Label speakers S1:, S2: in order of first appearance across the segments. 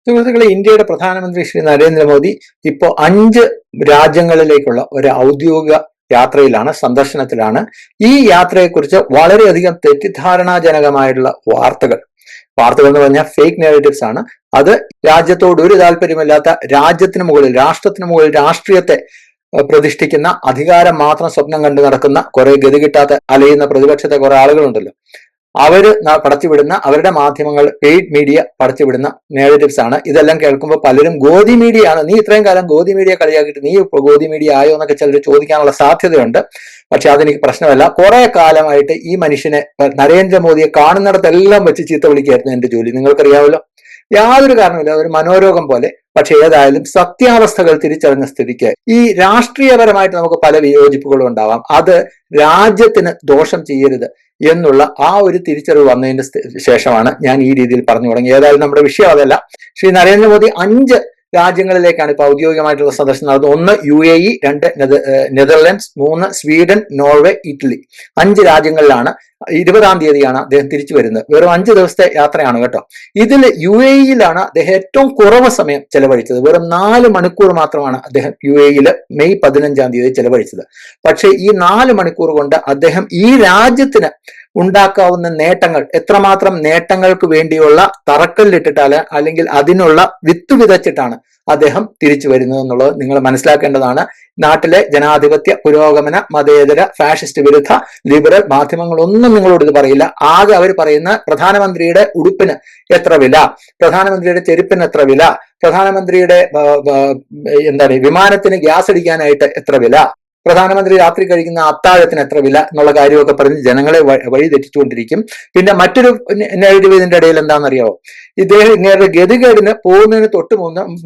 S1: സുഹൃത്തുക്കളെ, ഇന്ത്യയുടെ പ്രധാനമന്ത്രി ശ്രീ നരേന്ദ്രമോദി ഇപ്പോൾ 5 രാജ്യങ്ങളിലേക്കുള്ള ഒരു ഔദ്യോഗിക യാത്രയിലാണ്, സന്ദർശനത്തിലാണ്. ഈ യാത്രയെക്കുറിച്ച് വളരെയധികം തെറ്റിദ്ധാരണാജനകമായിട്ടുള്ള വാർത്തകൾ എന്ന് പറഞ്ഞാൽ ഫേക്ക് നെഗറ്റീവ്സ് ആണ്. അത് രാജ്യത്തോട് ഒരു താല്പര്യമില്ലാത്ത, രാജ്യത്തിന് മുകളിൽ, രാഷ്ട്രത്തിന് മുകളിൽ രാഷ്ട്രീയത്തെ പ്രതിഷ്ഠിക്കുന്ന, അധികാരം മാത്രം സ്വപ്നം കണ്ടു നടക്കുന്ന കുറെ ഗതികിട്ടാത്ത അലയുന്ന പ്രതിപക്ഷത്തെ കുറെ ആളുകളുണ്ടല്ലോ. അവര് പടച്ചുവിടുന്ന, അവരുടെ മാധ്യമങ്ങൾ, പെയ്ഡ് മീഡിയ പടച്ചുവിടുന്ന നെഗറ്റീവ്സ് ആണ്. ഇതെല്ലാം കേൾക്കുമ്പോൾ പലരും ഗോദി മീഡിയ ആണ്, നീ ഇത്രയും കാലം ഗോദി മീഡിയ കളിയാക്കിയിട്ട് നീ ഇപ്പോൾ ഗോദി മീഡിയ ആയോ എന്നൊക്കെ ചിലർ ചോദിക്കാനുള്ള സാധ്യതയുണ്ട്. പക്ഷെ അതെനിക്ക് പ്രശ്നമല്ല. കുറെ കാലമായിട്ട് ഈ മനുഷ്യനെ, നരേന്ദ്രമോദിയെ കാണുന്നിടത്തെല്ലാം വെച്ച് ചീത്ത വിളിക്കായിരുന്നു എന്റെ ജോലി. നിങ്ങൾക്കറിയാമല്ലോ, യാതൊരു കാരണമില്ല, ഒരു മനോരോഗം പോലെ. പക്ഷെ ഏതായാലും സത്യാവസ്ഥകൾ തിരിച്ചറിഞ്ഞ സ്ഥിതിക്ക് ഈ രാഷ്ട്രീയപരമായിട്ട് നമുക്ക് പല വിയോജിപ്പുകളും ഉണ്ടാവാം, അത് രാജ്യത്തിന് ദോഷം ചെയ്യരുത് എന്നുള്ള ആ ഒരു തിരിച്ചറിവ് വന്നതിന് ശേഷമാണ് ഞാൻ ഈ രീതിയിൽ പറഞ്ഞു തുടങ്ങി. ഏതായാലും നമ്മുടെ വിഷയം അതല്ല. ശ്രീ നരേന്ദ്രമോദി 5 രാജ്യങ്ങളിലേക്കാണ് ഇപ്പൊ ഔദ്യോഗികമായിട്ടുള്ള സന്ദർശനം നടത്തുന്നത്. 1 UAE, 2 Netherlands, 3 Sweden, Norway, Italy. 5 രാജ്യങ്ങളിലാണ്. 20-ാം തീയതിയാണ് അദ്ദേഹം തിരിച്ചു വരുന്നത്. വെറും 5 ദിവസത്തെ യാത്രയാണ് കേട്ടോ. ഇതിൽ UAE-യിലാണ് അദ്ദേഹം ഏറ്റവും കുറവ് സമയം ചെലവഴിച്ചത്. വെറും 4 മണിക്കൂർ മാത്രമാണ് അദ്ദേഹം UAE-യിൽ മെയ് 15-ാം തീയതി ചെലവഴിച്ചത്. പക്ഷേ ഈ 4 മണിക്കൂർ കൊണ്ട് അദ്ദേഹം ഈ രാജ്യത്തിന് ഉണ്ടാക്കാവുന്ന നേട്ടങ്ങൾ, എത്രമാത്രം നേട്ടങ്ങൾക്ക് വേണ്ടിയുള്ള തറക്കല്ലിട്ടിട്ടാല് അല്ലെങ്കിൽ അതിനുള്ള വിത്ത് വിതച്ചിട്ടാണ് അദ്ദേഹം തിരിച്ചു വരുന്നത് എന്നുള്ളത് നിങ്ങൾ മനസ്സിലാക്കേണ്ടതാണ്. നാട്ടിലെ ജനാധിപത്യ, പുരോഗമന, മതേതര, ഫാഷിസ്റ്റ് വിരുദ്ധ, ലിബറൽ മാധ്യമങ്ങളൊന്നും നിങ്ങളോട് ഇത് പറയില്ല. ആകെ അവർ പറയുന്ന പ്രധാനമന്ത്രിയുടെ ഉടുപ്പിന് എത്ര വില, പ്രധാനമന്ത്രിയുടെ ചെരുപ്പിന് എത്ര വില, പ്രധാനമന്ത്രിയുടെ വിമാനത്തിന് ഗ്യാസ് അടിക്കാനായിട്ട് എത്ര വില, പ്രധാനമന്ത്രി രാത്രി കഴിക്കുന്ന അത്താഴത്തിന് എത്ര വില എന്നുള്ള കാര്യമൊക്കെ പറഞ്ഞ് ജനങ്ങളെ വഴി തെറ്റിച്ചുകൊണ്ടിരിക്കും. പിന്നെ മറ്റൊരു നെഗറ്റീവ് ഇതിന്റെ ഇടയിൽ എന്താണെന്നറിയാമോ? ഇങ്ങേരുടെ ഗതികേടിന് പോകുന്നതിന് തൊട്ട്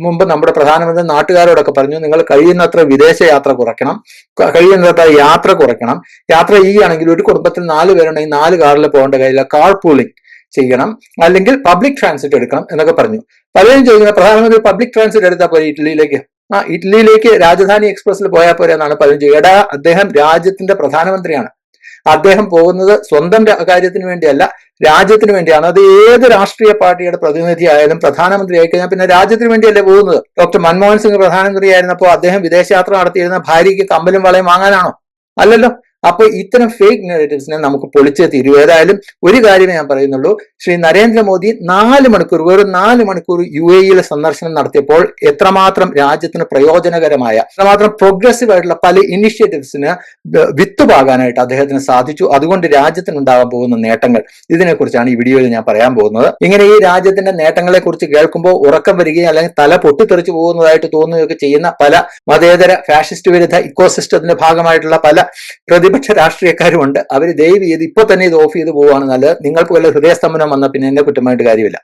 S1: മുമ്പ് നമ്മുടെ പ്രധാനമന്ത്രി നാട്ടുകാരോടൊക്കെ പറഞ്ഞു, നിങ്ങൾ കഴിയുന്നത്ര വിദേശ യാത്ര കുറയ്ക്കണം, കഴിയുന്നത്ര യാത്ര കുറയ്ക്കണം. യാത്ര ചെയ്യുകയാണെങ്കിൽ ഒരു കുടുംബത്തിൽ 4 പേരുണ്ടെങ്കിൽ 4 കാറിൽ പോകേണ്ട കാര്യമില്ല, കാർ പൂളിംഗ് ചെയ്യണം, അല്ലെങ്കിൽ പബ്ലിക് ട്രാൻസിറ്റ് എടുക്കണം എന്നൊക്കെ പറഞ്ഞു. പലരും ചോദിക്കുന്നത്, പ്രധാനമന്ത്രി പബ്ലിക് ട്രാൻസിറ്റ് എടുത്താൽ പോലെ ഇറ്റലിയിലേക്ക്, ഇറ്റലിയിലേക്ക് രാജധാനി എക്സ്പ്രസിൽ പോയാൽ പോരെ എന്നാണ് പലരും ചോദിക്കുക. അദ്ദേഹം രാജ്യത്തിന്റെ പ്രധാനമന്ത്രിയാണ്. അദ്ദേഹം പോകുന്നത് സ്വന്തം കാര്യത്തിന് വേണ്ടിയല്ല, രാജ്യത്തിന് വേണ്ടിയാണ്. അത് ഏത് രാഷ്ട്രീയ പാർട്ടിയുടെ പ്രതിനിധി ആയാലും പ്രധാനമന്ത്രി ആയിക്കഴിഞ്ഞാൽ പിന്നെ രാജ്യത്തിന് വേണ്ടിയല്ലേ പോകുന്നത്. ഡോക്ടർ മൻമോഹൻ സിംഗ് പ്രധാനമന്ത്രി ആയിരുന്നപ്പോൾ അദ്ദേഹം വിദേശയാത്ര നടത്തിയിരുന്ന ഭാര്യയ്ക്ക് കമ്പലും വളയും വാങ്ങാനാണോ? അല്ലല്ലോ. അപ്പൊ ഇത്തരം ഫേക്ക് നെഗറ്റീവ്സിനെ നമുക്ക് പൊളിച്ചേ തീരൂ. ഏതായാലും ഒരു കാര്യമേ ഞാൻ പറയുന്നുള്ളൂ, ശ്രീ നരേന്ദ്രമോദി 4 മണിക്കൂർ, വെറും 4 മണിക്കൂർ UAE-യിൽ സന്ദർശനം നടത്തിയപ്പോൾ എത്രമാത്രം രാജ്യത്തിന് പ്രയോജനകരമായ, എത്രമാത്രം പ്രോഗ്രസീവ് ആയിട്ടുള്ള പല ഇനിഷ്യേറ്റീവ്സിന് വിത്തുപാകാനായിട്ട് അദ്ദേഹത്തിന് സാധിച്ചു. അതുകൊണ്ട് രാജ്യത്തിനുണ്ടാകാൻ പോകുന്ന നേട്ടങ്ങൾ, ഇതിനെക്കുറിച്ചാണ് ഈ വീഡിയോയിൽ ഞാൻ പറയാൻ പോകുന്നത്. ഇങ്ങനെ ഈ രാജ്യത്തിന്റെ നേട്ടങ്ങളെ കുറിച്ച് കേൾക്കുമ്പോൾ ഉറക്കം വരികയും അല്ലെങ്കിൽ തല പൊട്ടിത്തെറിച്ചു പോകുന്നതായിട്ട് തോന്നുകയൊക്കെ ചെയ്യുന്ന പല മതേതര, ഫാഷിസ്റ്റ് വിരുദ്ധ ഇക്കോസിസ്റ്റത്തിന്റെ ഭാഗമായിട്ടുള്ള പല പ്രതിപക്ഷ രാഷ്ട്രീയക്കാരുമുണ്ട്. അവർ ദയവ് ചെയ്ത് ഇപ്പൊ തന്നെ ഇത് ഓഫ് ചെയ്ത് പോവുകയാണ് നല്ലത്. നിങ്ങൾക്ക് വല്ല ഹൃദയസ്തംഭനം വന്നാൽ പിന്നെ എന്നെ കുറ്റമായിട്ട് കാര്യമില്ല.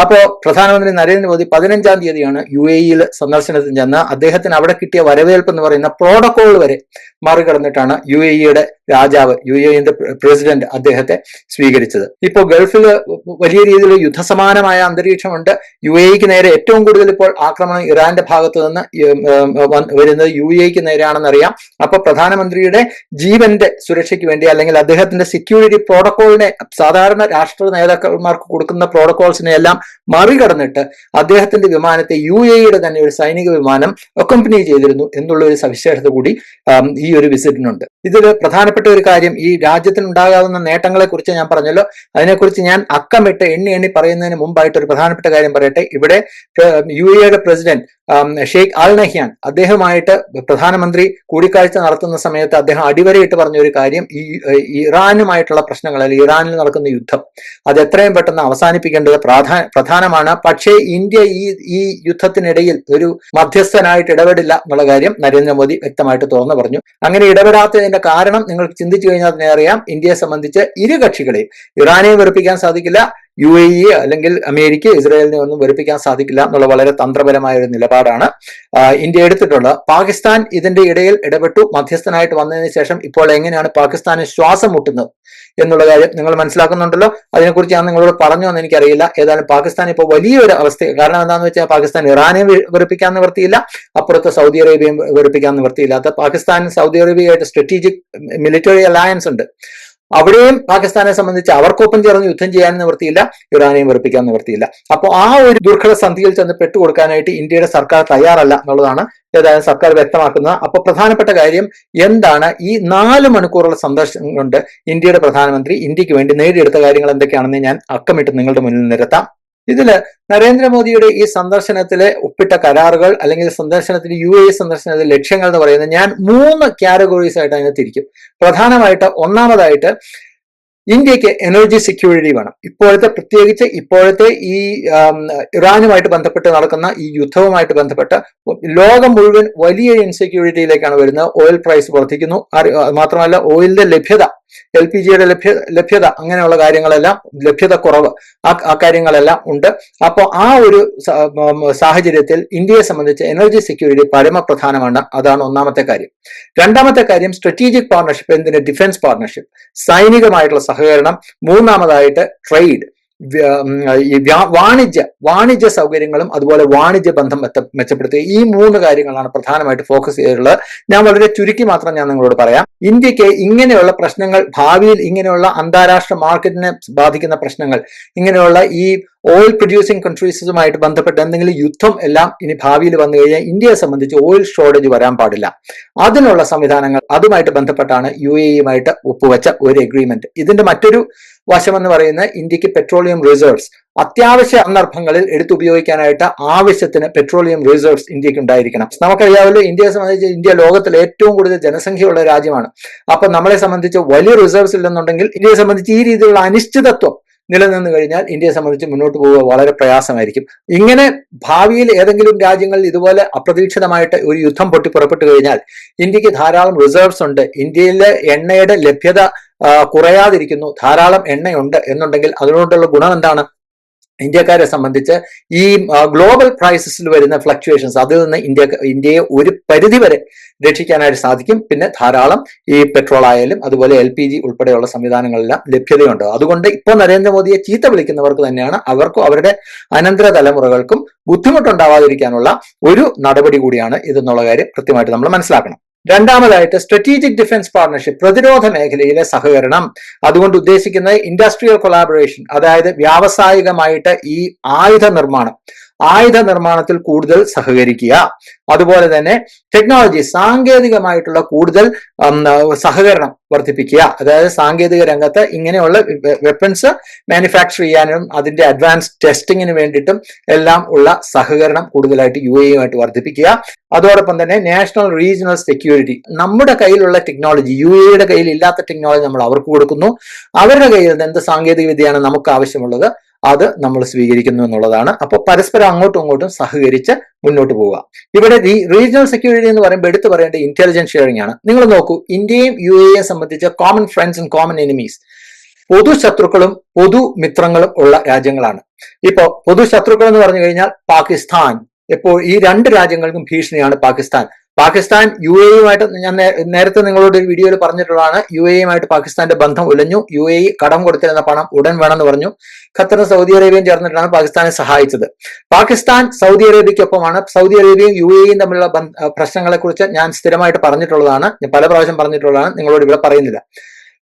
S1: അപ്പോ പ്രധാനമന്ത്രി നരേന്ദ്രമോദി 15-ാം തീയതിയാണ് UAE-യിൽ സന്ദർശനത്തിന് ചെന്ന് അദ്ദേഹത്തിന് അവിടെ കിട്ടിയ വരവേൽപ്പ് എന്ന് പറയുന്ന പ്രോട്ടോകോൾ വരെ മറികടന്നിട്ടാണ് UAE-യുടെ രാജാവ്, UAE-ന്റെ പ്രസിഡന്റ് അദ്ദേഹത്തെ സ്വീകരിച്ചത്. ഇപ്പോ ഗൾഫിൽ വലിയ രീതിയിൽ യുദ്ധസമാനമായ അന്തരീക്ഷമുണ്ട്. UAE-ക്ക് നേരെ ഏറ്റവും കൂടുതൽ ഇപ്പോൾ ആക്രമണം ഇറാന്റെ ഭാഗത്ത് നിന്ന് വരുന്നത് UAE-ക്ക് നേരെയാണെന്നറിയാം. അപ്പൊ പ്രധാനമന്ത്രിയുടെ ജീവന്റെ സുരക്ഷയ്ക്ക് വേണ്ടി, അല്ലെങ്കിൽ അദ്ദേഹത്തിന്റെ സെക്യൂരിറ്റി പ്രോട്ടോകോളിനെ, സാധാരണ രാഷ്ട്ര നേതാക്കന്മാർക്ക് കൊടുക്കുന്ന പ്രോട്ടോകോൾസിനെ എല്ലാം മറികടന്നിട്ട് അദ്ദേഹത്തിന്റെ വിമാനത്തെ UAE-യുടെ തന്നെ ഒരു സൈനിക വിമാനം അക്കംപനി ചെയ്തിരുന്നു എന്നുള്ള ഒരു സവിശേഷത കൂടി ഈ ഒരു വിസിറ്റിനുണ്ട്. ഇതിൽ പ്രധാനപ്പെട്ട ഒരു കാര്യം, ഈ രാജ്യത്തിനുണ്ടാകാവുന്ന നേട്ടങ്ങളെ കുറിച്ച് ഞാൻ പറഞ്ഞല്ലോ. അതിനെക്കുറിച്ച് ഞാൻ അക്കമിട്ട് എണ്ണി പറയുന്നതിന് മുമ്പായിട്ട് ഒരു പ്രധാനപ്പെട്ട കാര്യം പറയട്ടെ. ഇവിടെ UAE-യുടെ പ്രസിഡന്റ് ഷെയ്ഖ് അൽ നഹ്യാൻ, അദ്ദേഹമായിട്ട് പ്രധാനമന്ത്രി കൂടിക്കാഴ്ച നടത്തുന്ന സമയത്ത് അദ്ദേഹം അടിവരയിട്ട് പറഞ്ഞ ഒരു കാര്യം, ഈ ഇറാനുമായിട്ടുള്ള പ്രശ്നങ്ങൾ, അല്ലെങ്കിൽ ഇറാനിൽ നടക്കുന്ന യുദ്ധം, അത് എത്രയും പെട്ടെന്ന് അവസാനിപ്പിക്കേണ്ടത് പ്രധാനമാണ്. പക്ഷേ ഇന്ത്യ ഈ യുദ്ധത്തിനിടയിൽ ഒരു മധ്യസ്ഥനായിട്ട് ഇടപെടില്ല എന്നുള്ള കാര്യം നരേന്ദ്രമോദി വ്യക്തമായിട്ട് തുറന്നു പറഞ്ഞു. അങ്ങനെ ഇടപെടാത്തതിന്റെ കാരണം നിങ്ങൾക്ക് ചിന്തിച്ചു കഴിഞ്ഞാൽ തന്നെ അറിയാം. ഇന്ത്യയെ സംബന്ധിച്ച് ഇരു കക്ഷികളെയും, ഇറാനെയും വെറുപ്പിക്കാൻ സാധിക്കില്ല, UAE അല്ലെങ്കിൽ അമേരിക്ക, ഇസ്രായേലിനെ ഒന്നും വെറുപ്പിക്കാൻ സാധിക്കില്ല എന്നുള്ള വളരെ തന്ത്രപരമായ ഒരു നിലപാടാണ് ഇന്ത്യ എടുത്തിട്ടുള്ളത്. പാകിസ്ഥാൻ ഇതിന്റെ ഇടയിൽ ഇടപെട്ടു, മധ്യസ്ഥനായിട്ട് വന്നതിന് ശേഷം ഇപ്പോൾ എങ്ങനെയാണ് പാകിസ്ഥാന് ശ്വാസം മുട്ടുന്നത് എന്നുള്ള കാര്യം നിങ്ങൾ മനസ്സിലാക്കുന്നുണ്ടല്ലോ. അതിനെക്കുറിച്ച് ഞാൻ നിങ്ങളോട് പറഞ്ഞു എന്ന് എനിക്കറിയില്ല. ഏതായാലും പാകിസ്ഥാൻ ഇപ്പോൾ വലിയൊരു അവസ്ഥ, കാരണം എന്താണെന്ന് വെച്ചാൽ പാകിസ്ഥാൻ ഇറാനെ വെറുപ്പിക്കാൻ നിവർത്തിയില്ല, അപ്പുറത്ത് സൗദി അറേബ്യയും വെറുപ്പിക്കാൻ നിവർത്തിയില്ലാത്ത പാകിസ്ഥാൻ സൗദി അറേബ്യയായിട്ട് സ്ട്രാറ്റജിക് മിലിറ്ററി അലയൻസ് ഉണ്ട്. അവിടെയും പാകിസ്ഥാനെ സംബന്ധിച്ച് അവർക്കൊപ്പം ചേർന്ന് യുദ്ധം ചെയ്യാൻ നിവൃത്തിയില്ല, ഇറാനെയും വെറുപ്പിക്കാൻ നിവൃത്തിയില്ല. അപ്പോൾ ആ ഒരു ദുർഘട സന്ധിയിൽ ചെന്ന് പെട്ടുകൊടുക്കാനായിട്ട് ഇന്ത്യയുടെ സർക്കാർ തയ്യാറല്ല എന്നുള്ളതാണ് ഏതായാലും സർക്കാർ വ്യക്തമാക്കുന്നത്. അപ്പൊ പ്രധാനപ്പെട്ട കാര്യം എന്താണ്, ഈ 4 മണിക്കൂറുള്ള സന്ദർശനം കൊണ്ട് ഇന്ത്യയുടെ പ്രധാനമന്ത്രി ഇന്ത്യക്ക് വേണ്ടി നേടിയെടുത്ത കാര്യങ്ങൾ എന്തൊക്കെയാണെന്ന് ഞാൻ അക്കമിട്ട് നിങ്ങളുടെ മുന്നിൽ നിരത്താം. ഇതില് നരേന്ദ്രമോദിയുടെ ഈ സന്ദർശനത്തിലെ ഒപ്പിട്ട കരാറുകൾ അല്ലെങ്കിൽ സന്ദർശനത്തിന് സന്ദർശനത്തിലെ ലക്ഷ്യങ്ങൾ എന്ന് പറയുന്നത് ഞാൻ 3 കാറ്റഗറീസ് ആയിട്ട് അതിനെ തിരിക്കും. പ്രധാനമായിട്ട് ഒന്നാമതായിട്ട് ഇന്ത്യക്ക് എനർജി സെക്യൂരിറ്റി വേണം. പ്രത്യേകിച്ച് ഇപ്പോഴത്തെ ഈ ഇറാനുമായിട്ട് ബന്ധപ്പെട്ട് നടക്കുന്ന ഈ യുദ്ധവുമായിട്ട് ബന്ധപ്പെട്ട് ലോകം മുഴുവൻ വലിയ ഇൻസെക്യൂരിറ്റിയിലേക്കാണ് വരുന്നത്. ഓയിൽ പ്രൈസ് വർദ്ധിക്കുന്നു, മാത്രമല്ല ഓയിലിന്റെ ലഭ്യത, LPGയുടെ ലഭ്യത അങ്ങനെയുള്ള കാര്യങ്ങളെല്ലാം, ലഭ്യത കുറവ്, ആ കാര്യങ്ങളെല്ലാം ഉണ്ട്. അപ്പോൾ ആ ഒരു സാഹചര്യത്തിൽ ഇന്ത്യയെ സംബന്ധിച്ച് എനർജി സെക്യൂരിറ്റി പരമപ്രധാനമാണ്. അതാണ് ഒന്നാമത്തെ കാര്യം. രണ്ടാമത്തെ കാര്യം സ്ട്രാറ്റജിക് പാർട്ണർഷിപ്പ്, എന്തിന്, ഡിഫൻസ് പാർട്ണർഷിപ്പ്, സൈനികമായിട്ടുള്ള സഹകരണം. മൂന്നാമതായിട്ട് ട്രേഡ്, ഈ വാണിജ്യ സൗകര്യങ്ങളും അതുപോലെ വാണിജ്യ ബന്ധം മെച്ചപ്പെടുത്തുക. ഈ 3 കാര്യങ്ങളാണ് പ്രധാനമായിട്ട് ഫോക്കസ് ചെയ്തിട്ടുള്ളത്. ഞാൻ വളരെ ചുരുക്കി മാത്രം ഞാൻ നിങ്ങളോട് പറയാം. ഇന്ത്യക്ക് ഇങ്ങനെയുള്ള പ്രശ്നങ്ങൾ, ഭാവിയിൽ ഇങ്ങനെയുള്ള അന്താരാഷ്ട്ര മാർക്കറ്റിനെ ബാധിക്കുന്ന പ്രശ്നങ്ങൾ, ഇങ്ങനെയുള്ള ഈ ഓയിൽ പ്രൊഡ്യൂസിങ് കൺട്രീസുമായിട്ട് ബന്ധപ്പെട്ട് എന്തെങ്കിലും യുദ്ധം എല്ലാം ഇനി ഭാവിയിൽ വന്നു കഴിഞ്ഞാൽ ഇന്ത്യയെ സംബന്ധിച്ച് ഓയിൽ ഷോർട്ടേജ് വരാൻ പാടില്ല. അതിനുള്ള സംവിധാനങ്ങൾ, അതുമായിട്ട് ബന്ധപ്പെട്ടാണ് UAEയുമായിട്ട് ഒപ്പുവെച്ച ഒരു എഗ്രിമെന്റ്. ഇതിന്റെ മറ്റൊരു വശം എന്ന് പറയുന്നത് ഇന്ത്യക്ക് പെട്രോളിയം റിസർവ്സ്, അത്യാവശ്യ സന്ദർഭങ്ങളിൽ എടുത്തുപയോഗിക്കാനായിട്ട് ആവശ്യത്തിന് പെട്രോളിയം റിസർവ്സ് ഇന്ത്യക്ക് ഉണ്ടായിരിക്കണം. നമുക്കറിയാമല്ലോ, ഇന്ത്യയെ സംബന്ധിച്ച് ഇന്ത്യ ലോകത്തിലെ ഏറ്റവും കൂടുതൽ ജനസംഖ്യയുള്ള രാജ്യമാണ്. അപ്പൊ നമ്മളെ സംബന്ധിച്ച് വലിയ റിസർവ്സ് ഇല്ലെന്നുണ്ടെങ്കിൽ ഇന്ത്യയെ സംബന്ധിച്ച് ഈ രീതിയിലുള്ള അനിശ്ചിതത്വം നിലനിന്ന് കഴിഞ്ഞാൽ ഇന്ത്യയെ സംബന്ധിച്ച് മുന്നോട്ട് പോവുക വളരെ പ്രയാസമായിരിക്കും. ഇങ്ങനെ ഭാവിയിൽ ഏതെങ്കിലും രാജ്യങ്ങളിൽ ഇതുപോലെ അപ്രതീക്ഷിതമായിട്ട് ഒരു യുദ്ധം പുറപ്പെട്ടു കഴിഞ്ഞാൽ ഇന്ത്യക്ക് ധാരാളം റിസർവ്സ് ഉണ്ട്, ഇന്ത്യയിലെ എണ്ണയുടെ ലഭ്യത കുറയാതിരിക്കുന്നു, ധാരാളം എണ്ണയുണ്ട് എന്നുണ്ടെങ്കിൽ അതുകൊണ്ടുള്ള ഗുണം എന്താണ്? ഇന്ത്യക്കാരെ സംബന്ധിച്ച് ഈ ഗ്ലോബൽ പ്രൈസസിൽ വരുന്ന ഫ്ലക്ച്വേഷൻസ്, അതിൽ നിന്ന് ഇന്ത്യയെ ഒരു പരിധിവരെ രക്ഷിക്കാനായിട്ട് സാധിക്കും. പിന്നെ ധാരാളം ഈ പെട്രോൾ ആയാലും അതുപോലെ LPG ഉൾപ്പെടെയുള്ള സംവിധാനങ്ങളെല്ലാം ലഭ്യതയുണ്ട്. അതുകൊണ്ട് ഇപ്പോൾ നരേന്ദ്രമോദിയെ ചീത്ത വിളിക്കുന്നവർക്ക് തന്നെയാണ് അവർക്കും അവരുടെ അനന്തര തലമുറകൾക്കും ബുദ്ധിമുട്ടുണ്ടാവാതിരിക്കാനുള്ള ഒരു നടപടി കൂടിയാണ് ഇതെന്നുള്ള കാര്യം കൃത്യമായിട്ട് നമ്മൾ മനസ്സിലാക്കണം. രണ്ടാമതായിട്ട് സ്ട്രാറ്റജിക് ഡിഫൻസ് പാർട്ണർഷിപ്പ്, പ്രതിരോധ മേഖലയിലെ സഹകരണം. അതുകൊണ്ട് ഉദ്ദേശിക്കുന്നത് ഇൻഡസ്ട്രിയൽ കൊളാബറേഷൻ, അതായത് വ്യാവസായികമായിട്ട് ഈ ആയുധ നിർമ്മാണത്തിൽ കൂടുതൽ സഹകരിക്കുക. അതുപോലെ തന്നെ ടെക്നോളജി, സാങ്കേതികമായിട്ടുള്ള കൂടുതൽ സഹകരണം വർദ്ധിപ്പിക്കുക. അതായത് സാങ്കേതിക രംഗത്ത് ഇങ്ങനെയുള്ള വെപ്പൺസ് മാനുഫാക്ചർ ചെയ്യാനും അതിന്റെ അഡ്വാൻസ് ടെസ്റ്റിങ്ങിന് വേണ്ടിയിട്ടും എല്ലാം ഉള്ള സഹകരണം കൂടുതലായിട്ട് UAEയുമായിട്ട് വർദ്ധിപ്പിക്കുക. അതോടൊപ്പം തന്നെ നാഷണൽ റീജിയണൽ സെക്യൂരിറ്റി, നമ്മുടെ കയ്യിലുള്ള ടെക്നോളജി, UAEയുടെ കയ്യിൽ ഇല്ലാത്ത ടെക്നോളജി നമ്മൾ അവർക്ക് കൊടുക്കുന്നു, അവരുടെ കയ്യിൽ നിന്ന് എന്ത് സാങ്കേതിക വിദ്യയാണ് നമുക്ക് ആവശ്യമുള്ളത് അത് നമ്മൾ സ്വീകരിക്കുന്നു എന്നുള്ളതാണ്. അപ്പോൾ പരസ്പരം അങ്ങോട്ടും ഇങ്ങോട്ടും സഹകരിച്ച് മുന്നോട്ട് പോവുക. ഇവിടെ ഈ റീജിയണൽ സെക്യൂരിറ്റി എന്ന് പറയുമ്പോൾ എടുത്തു പറയേണ്ട ഇന്റലിജൻസ് ഷെയറിംഗ് ആണ്. നിങ്ങൾ നോക്കൂ, ഇന്ത്യയും UAEയെ സംബന്ധിച്ച് common friends and common enemies, പൊതു ശത്രുക്കളും പൊതു മിത്രങ്ങളും ഉള്ള രാജ്യങ്ങളാണ്. ഇപ്പോ പൊതു ശത്രുക്കൾ എന്ന് പറഞ്ഞു കഴിഞ്ഞാൽ പാകിസ്ഥാൻ, ഇപ്പോൾ ഈ 2 രാജ്യങ്ങൾക്കും ഭീഷണിയാണ് പാകിസ്ഥാൻ. UAEയുമായിട്ട് ഞാൻ നേരത്തെ നിങ്ങളോട് ഒരു വീഡിയോയിൽ പറഞ്ഞിട്ടുള്ളതാണ്. UAEയുമായിട്ട് പാകിസ്ഥാന്റെ ബന്ധം ഉലഞ്ഞു. UAE കടം കൊടുത്തിരുന്ന പണം ഉടൻ വേണമെന്ന് പറഞ്ഞു. ഖത്തറും സൗദി അറേബ്യയും ചേർന്നിട്ടാണ് പാകിസ്ഥാനെ സഹായിച്ചത്. പാകിസ്ഥാൻ സൗദി അറേബ്യയ്ക്കൊപ്പമാണ്. സൗദി അറേബ്യയും UAEയും തമ്മിലുള്ള പ്രശ്നങ്ങളെ കുറിച്ച് ഞാൻ സ്ഥിരമായിട്ട് പറഞ്ഞിട്ടുള്ളതാണ്, ഞാൻ പല പ്രാവശ്യം പറഞ്ഞിട്ടുള്ളതാണ്, നിങ്ങളോട് ഇവിടെ പറയുന്നില്ല.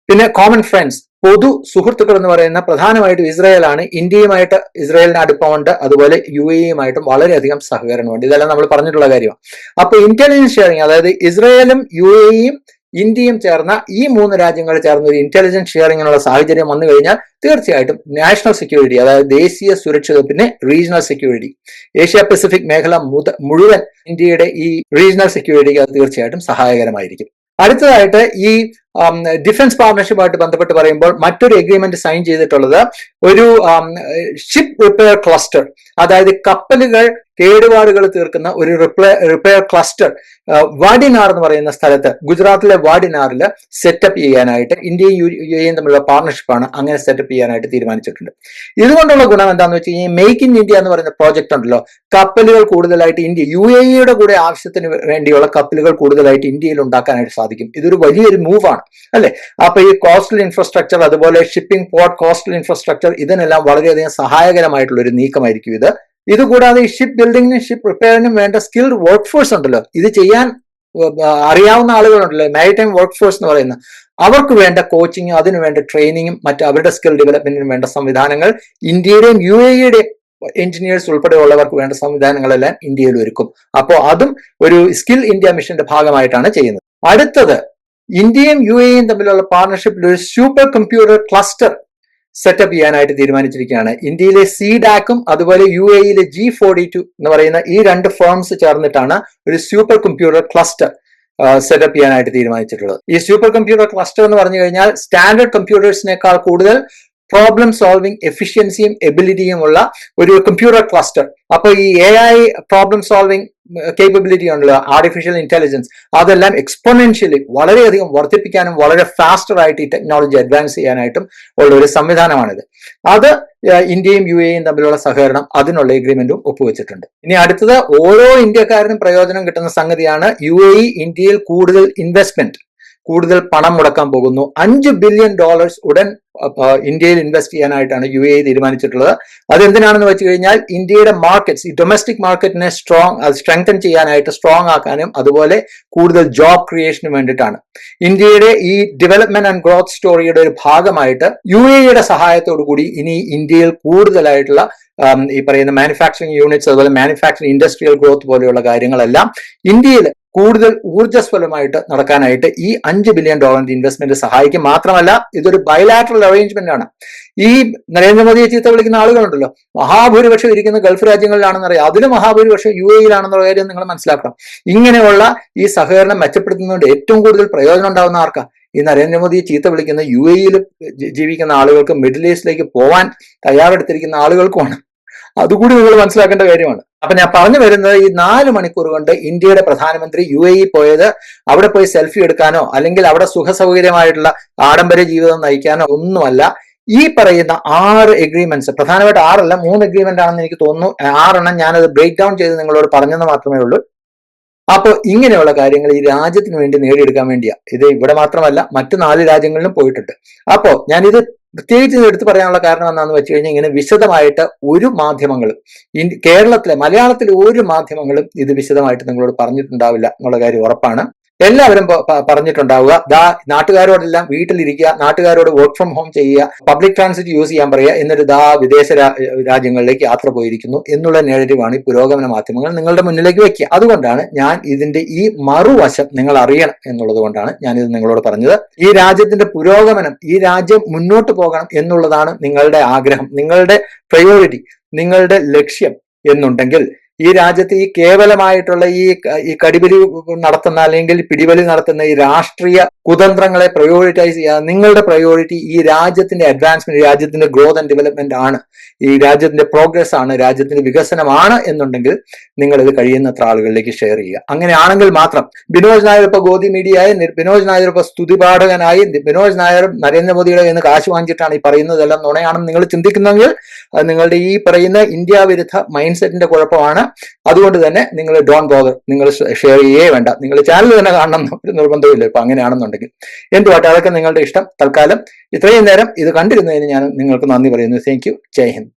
S1: പിന്നെ കോമൺ ഫ്രണ്ട്സ്, പൊതു സുഹൃത്തുക്കൾ എന്ന് പറയുന്ന പ്രധാനമായിട്ടും ഇസ്രായേലാണ്. ഇന്ത്യയുമായിട്ട് ഇസ്രായേലിന് അടുപ്പമുണ്ട്, അതുപോലെ UAEയുമായിട്ടും വളരെയധികം സഹകരണമുണ്ട്. ഇതെല്ലാം നമ്മൾ പറഞ്ഞിട്ടുള്ള കാര്യമാണ്. അപ്പൊ ഇന്റലിജൻസ് ഷെയറിംഗ്, അതായത് ഇസ്രായേലും UAEയും ഇന്ത്യയും ചേർന്ന ഈ 3 രാജ്യങ്ങൾ ചേർന്ന ഒരു ഇന്റലിജൻസ് ഷെയറിങ്ങിനുള്ള സാഹചര്യം വന്നു കഴിഞ്ഞാൽ തീർച്ചയായിട്ടും നാഷണൽ സെക്യൂരിറ്റി, അതായത് ദേശീയ സുരക്ഷിതത്തിന് റീജിയണൽ സെക്യൂരിറ്റി, ഏഷ്യ പസഫിക് മേഖല മുഴുവൻ ഇന്ത്യയുടെ ഈ റീജിയണൽ സെക്യൂരിറ്റിക്ക് അത് തീർച്ചയായിട്ടും സഹായകരമായിരിക്കും. അടുത്തതായിട്ട് ഈ ഡിഫൻസ് പാർട്ണർഷിപ്പുമായിട്ട് ബന്ധപ്പെട്ട് പറയുമ്പോൾ മറ്റൊരു എഗ്രിമെന്റ് സൈൻ ചെയ്തിട്ടുള്ളത് ഒരു ഷിപ്പ് റിപ്പയർ ക്ലസ്റ്റർ, അതായത് കപ്പലുകൾ കേടുപാടുകൾ തീർക്കുന്ന ഒരു റിപ്പയർ ക്ലസ്റ്റർ വാഡിനാർ എന്ന് പറയുന്ന സ്ഥലത്ത്, ഗുജറാത്തിലെ വാഡിനാറിൽ സെറ്റപ്പ് ചെയ്യാനായിട്ട് ഇന്ത്യയും UAEയും തമ്മിലുള്ള പാർട്ണർഷിപ്പാണ്. അങ്ങനെ സെറ്റപ്പ് ചെയ്യാനായിട്ട് തീരുമാനിച്ചിട്ടുണ്ട്. ഇതുകൊണ്ടുള്ള ഗുണം എന്താണെന്ന് വെച്ച് കഴിഞ്ഞാൽ മെയ്ക്ക് ഇൻ ഇന്ത്യ എന്ന് പറയുന്ന പ്രോജക്റ്റ് ഉണ്ടല്ലോ, കപ്പലുകൾ കൂടുതലായിട്ട് UAEയുടെ കൂടെ ആവശ്യത്തിന് വേണ്ടിയുള്ള കപ്പലുകൾ കൂടുതലായിട്ട് ഇന്ത്യയിൽ ഉണ്ടാക്കാനായിട്ട് സാധിക്കും. ഇതൊരു വലിയൊരു മൂവാണ്, അല്ലെ? അപ്പൊ ഈ കോസ്റ്റൽ ഇൻഫ്രാസ്ട്രക്ചർ, അതുപോലെ ഷിപ്പിംഗ്, പോർട്ട്, കോസ്റ്റൽ ഇൻഫ്രാസ്ട്രക്ചർ, ഇതിനെല്ലാം വളരെയധികം സഹായകരമായിട്ടുള്ള ഒരു നീക്കമായിരിക്കും ഇത്. ഇതുകൂടാതെ ഈ ഷിപ്പ് ബിൽഡിങ്ങിനും ഷിപ്പ് റിപ്പയറിനും വേണ്ട സ്കിൽഡ് വർക്ക് ഫോഴ്സ് ഉണ്ടല്ലോ, ഇത് ചെയ്യാൻ അറിയാവുന്ന ആളുകളുണ്ടല്ലോ, മാരിടൈം വർക്ക് ഫോഴ്സ് എന്ന് പറയുന്ന, അവർക്ക് വേണ്ട കോച്ചിങ്ങും അതിനു വേണ്ട ട്രെയിനിങ്ങും മറ്റ് അവരുടെ സ്കിൽ ഡെവലപ്മെന്റിനും വേണ്ട സംവിധാനങ്ങൾ ഇന്ത്യയുടെയും UAE-യുടെയും എഞ്ചിനീയേഴ്സ് ഉൾപ്പെടെയുള്ളവർക്ക് വേണ്ട സംവിധാനങ്ങളെല്ലാം ഇന്ത്യയിൽ ഒരുക്കും. അപ്പോൾ അതും ഒരു സ്കിൽ ഇന്ത്യ മിഷന്റെ ഭാഗമായിട്ടാണ് ചെയ്യുന്നത്. അടുത്തത്, ഇന്ത്യയും UAE-യും തമ്മിലുള്ള പാർട്ണർഷിപ്പിൽ ഒരു സൂപ്പർ കമ്പ്യൂട്ടർ ക്ലസ്റ്റർ സെറ്റപ്പ് ചെയ്യാനായിട്ട് തീരുമാനിച്ചിരിക്കുകയാണ്. ഇന്ത്യയിലെ CDAC-ഉം അതുപോലെ UAE-യിലെ G42 എന്ന് പറയുന്ന ഈ 2 ഫേംസ് ചേർന്നിട്ടാണ് ഒരു സൂപ്പർ കമ്പ്യൂട്ടർ ക്ലസ്റ്റർ സെറ്റപ്പ് ചെയ്യാനായിട്ട് തീരുമാനിച്ചിട്ടുള്ളത്. ഈ സൂപ്പർ കമ്പ്യൂട്ടർ ക്ലസ്റ്റർ എന്ന് പറഞ്ഞു കഴിഞ്ഞാൽ സ്റ്റാൻഡേർഡ് കമ്പ്യൂട്ടേഴ്സിനേക്കാൾ കൂടുതൽ പ്രോബ്ലം സോൾവിംഗ് എഫിഷ്യൻസിയും എബിലിറ്റിയും ഉള്ള ഒരു കമ്പ്യൂട്ടർ ക്ലസ്റ്റർ. അപ്പൊ ഈ AI പ്രോബ്ലം സോൾവിംഗ് കേപ്പബിലിറ്റി ഉണ്ടല്ലോ, ആർട്ടിഫിഷ്യൽ ഇന്റലിജൻസ്, അതെല്ലാം എക്സ്പോണൻഷ്യലി വളരെയധികം വർദ്ധിപ്പിക്കാനും വളരെ ഫാസ്റ്റർ ആയിട്ട് ഈ ടെക്നോളജി അഡ്വാൻസ് ചെയ്യാനായിട്ടും ഉള്ള ഒരു സംവിധാനമാണിത്. അത് ഇന്ത്യയും UAE-യും തമ്മിലുള്ള സഹകരണം, അതിനുള്ള എഗ്രിമെന്റും ഒപ്പുവെച്ചിട്ടുണ്ട്. ഇനി അടുത്തത്, ഓരോ ഇന്ത്യക്കാരനും പ്രയോജനം കിട്ടുന്ന സംഗതിയാണ് UAE ഇന്ത്യയിൽ കൂടുതൽ ഇൻവെസ്റ്റ്മെന്റ്, കൂടുതൽ പണം മുടക്കാൻ പോകുന്നു. $5 ബില്യൺ ഉടൻ ഇന്ത്യയിൽ ഇൻവെസ്റ്റ് ചെയ്യാനായിട്ടാണ് UAE തീരുമാനിച്ചിട്ടുള്ളത്. അതെന്തിനാണെന്ന് വെച്ച് കഴിഞ്ഞാൽ ഇന്ത്യയുടെ മാർക്കറ്റ്സ്, ഈ ഡൊമസ്റ്റിക് മാർക്കറ്റിനെ സ്ട്രെങ്തൻ ചെയ്യാനായിട്ട്, സ്ട്രോങ് ആക്കാനും അതുപോലെ കൂടുതൽ ജോബ് ക്രിയേഷനും വേണ്ടിയിട്ടാണ്. ഇന്ത്യയുടെ ഈ ഡെവലപ്മെന്റ് ആൻഡ് ഗ്രോത്ത് സ്റ്റോറിയുടെ ഒരു ഭാഗമായിട്ട് UAE-യുടെ സഹായത്തോടു കൂടി ഇനി ഇന്ത്യയിൽ കൂടുതലായിട്ടുള്ള ഈ പറയുന്ന മാനുഫാക്ചറിങ് യൂണിറ്റ്സ്, അതുപോലെ മാനുഫാക്ചറിങ് ഇൻഡസ്ട്രിയൽ ഗ്രോത്ത് പോലെയുള്ള കാര്യങ്ങളെല്ലാം ഇന്ത്യയിൽ കൂടുതൽ ഊർജ്ജസ്വലമായിട്ട് നടക്കാനായിട്ട് ഈ $5 ബില്യൺ ഇൻവെസ്റ്റ്മെന്റ് സഹായിക്കും. മാത്രമല്ല, ഇതൊരു ബൈലാറ്ററൽ അറേഞ്ച്മെന്റ് ആണ്. ഈ നരേന്ദ്രമോദിയെ ചീത്ത വിളിക്കുന്ന ആളുകളുണ്ടല്ലോ, മഹാഭൂരിപക്ഷം ഇരിക്കുന്ന ഗൾഫ് രാജ്യങ്ങളിലാണെന്നറിയാം, അതിലും മഹാഭൂരിപക്ഷം UAE-യിലാണെന്നുള്ള കാര്യം നിങ്ങൾ മനസ്സിലാക്കണം. ഇങ്ങനെയുള്ള ഈ സഹകരണം മെച്ചപ്പെടുത്തുന്നതുകൊണ്ട് ഏറ്റവും കൂടുതൽ പ്രയോജനം ഉണ്ടാവുന്ന ആർക്കാ? ഈ നരേന്ദ്രമോദിയെ ചീത്ത വിളിക്കുന്ന UAE-യിൽ ജീവിക്കുന്ന ആളുകൾക്ക്, മിഡിൽ ഈസ്റ്റിലേക്ക് പോവാൻ തയ്യാറെടുത്തിരിക്കുന്ന ആളുകൾക്കുമാണ്. അതുകൂടി നിങ്ങൾ മനസ്സിലാക്കേണ്ട കാര്യമാണ്. അപ്പൊ ഞാൻ പറഞ്ഞു വരുന്നത്, ഈ 4 മണിക്കൂർ കൊണ്ട് ഇന്ത്യയുടെ പ്രധാനമന്ത്രി UAE പോയത് അവിടെ പോയി സെൽഫി എടുക്കാനോ അല്ലെങ്കിൽ അവിടെ സുഖസൗകര്യമായിട്ടുള്ള ആഡംബര ജീവിതം നയിക്കാനോ ഒന്നുമല്ല. ഈ പറയുന്ന 6 എഗ്രിമെന്റ്സ്, പ്രധാനമായിട്ട് 6 അല്ല 3 എഗ്രിമെന്റ് ആണെന്ന് എനിക്ക് തോന്നുന്നു, 6 ഞാനത് ബ്രേക്ക് ഡൗൺ ചെയ്ത് നിങ്ങളോട് പറഞ്ഞെന്ന് മാത്രമേ ഉള്ളൂ. അപ്പോൾ ഇങ്ങനെയുള്ള കാര്യങ്ങൾ ഈ രാജ്യത്തിന് വേണ്ടി നേടിയെടുക്കാൻ വേണ്ടിയാ. ഇത് ഇവിടെ മാത്രമല്ല, മറ്റു 4 രാജ്യങ്ങളിലും പോയിട്ടുണ്ട്. അപ്പോൾ ഞാനിത് പ്രത്യേകിച്ച് ഇത് എടുത്തു പറയാനുള്ള കാരണം എന്താണെന്ന് വെച്ച് കഴിഞ്ഞാൽ, ഇങ്ങനെ വിശദമായിട്ട് ഒരു മാധ്യമങ്ങളും കേരളത്തിലെ, മലയാളത്തിലെ ഒരു മാധ്യമങ്ങളും ഇത് വിശദമായിട്ട് നിങ്ങളോട് പറഞ്ഞിട്ടുണ്ടാവില്ല എന്നുള്ള കാര്യം ഉറപ്പാണ്. എല്ലാവരും പറഞ്ഞിട്ടുണ്ടാവുക, നാട്ടുകാരോടെല്ലാം വീട്ടിലിരിക്കുക, നാട്ടുകാരോട് വർക്ക് ഫ്രം ഹോം ചെയ്യുക, പബ്ലിക് ട്രാൻസിറ്റ് യൂസ് ചെയ്യാൻ പറയുക, എന്നിട്ട് വിദേശ രാജ്യങ്ങളിലേക്ക് യാത്ര പോയിരിക്കുന്നു എന്നുള്ള നേരറ്റീവാണ് ഈ പുരോഗമന മാധ്യമങ്ങൾ നിങ്ങളുടെ മുന്നിലേക്ക് വെക്കുക. അതുകൊണ്ടാണ് ഞാൻ ഇതിന്റെ ഈ മറുവശം നിങ്ങൾ അറിയണം എന്നുള്ളത് കൊണ്ടാണ് ഞാനിത് നിങ്ങളോട് പറഞ്ഞത്. ഈ രാജ്യത്തിന്റെ പുരോഗമനം, ഈ രാജ്യം മുന്നോട്ട് പോകണം എന്നുള്ളതാണ് നിങ്ങളുടെ ആഗ്രഹം, നിങ്ങളുടെ പ്രയോറിറ്റി, നിങ്ങളുടെ ലക്ഷ്യം എന്നുണ്ടെങ്കിൽ ഈ രാജ്യത്ത് ഈ കേവലമായിട്ടുള്ള ഈ കടിപിടി നടത്തുന്ന അല്ലെങ്കിൽ പിടിവലി നടത്തുന്ന ഈ രാഷ്ട്രീയ കുതന്ത്രങ്ങളെ പ്രയോറിറ്റൈസ് ചെയ്യാതെ നിങ്ങളുടെ പ്രയോറിറ്റി ഈ രാജ്യത്തിന്റെ അഡ്വാൻസ്മെന്റ്, രാജ്യത്തിന്റെ ഗ്രോത്ത് ആൻഡ് ഡെവലപ്മെന്റ് ആണ്, ഈ രാജ്യത്തിന്റെ പ്രോഗ്രസ് ആണ്, രാജ്യത്തിന്റെ വികസനമാണ് എന്നുണ്ടെങ്കിൽ നിങ്ങൾ ഇത് കഴിയുന്നത്ര ആളുകളിലേക്ക് ഷെയർ ചെയ്യുക. അങ്ങനെയാണെങ്കിൽ മാത്രം ബിനോജ് നായർ ഇപ്പൊ ഗോദി മീഡിയയായി, ബിനോജ് നായർ ഇപ്പൊ സ്തുതിപാഠകനായി, ബിനോജ് നായർ നരേന്ദ്രമോദിയുടെ കയ്യിൽ നിന്ന് കാശ് വാങ്ങിച്ചിട്ടാണ് ഈ പറയുന്നതെല്ലാം നുണയാണെന്ന് നിങ്ങൾ ചിന്തിക്കുന്നെങ്കിൽ അത് നിങ്ങളുടെ ഈ പറയുന്ന ഇന്ത്യ വിരുദ്ധ മൈൻഡ് സെറ്റിന്റെ കുഴപ്പമാണ്. അതുകൊണ്ട് തന്നെ നിങ്ങൾ ഡോണ്ട് ബോദർ, നിങ്ങൾ ഷെയർ ചെയ്യേ വേണ്ട, നിങ്ങൾ ചാനൽ തന്നെ കാണണം ഒരു നിർബന്ധമില്ല ഇപ്പൊ അങ്ങനെയാണെന്നുണ്ടെങ്കിൽ. എന്തുവാട്ടെ, അതൊക്കെ നിങ്ങളുടെ ഇഷ്ടം. തൽക്കാലം ഇത്രയും നേരം ഇത് കണ്ടിരുന്നതിന് ഞാൻ നിങ്ങൾക്ക് നന്ദി പറയുന്നു. Thank you. ജയ് ഹിന്ദ്.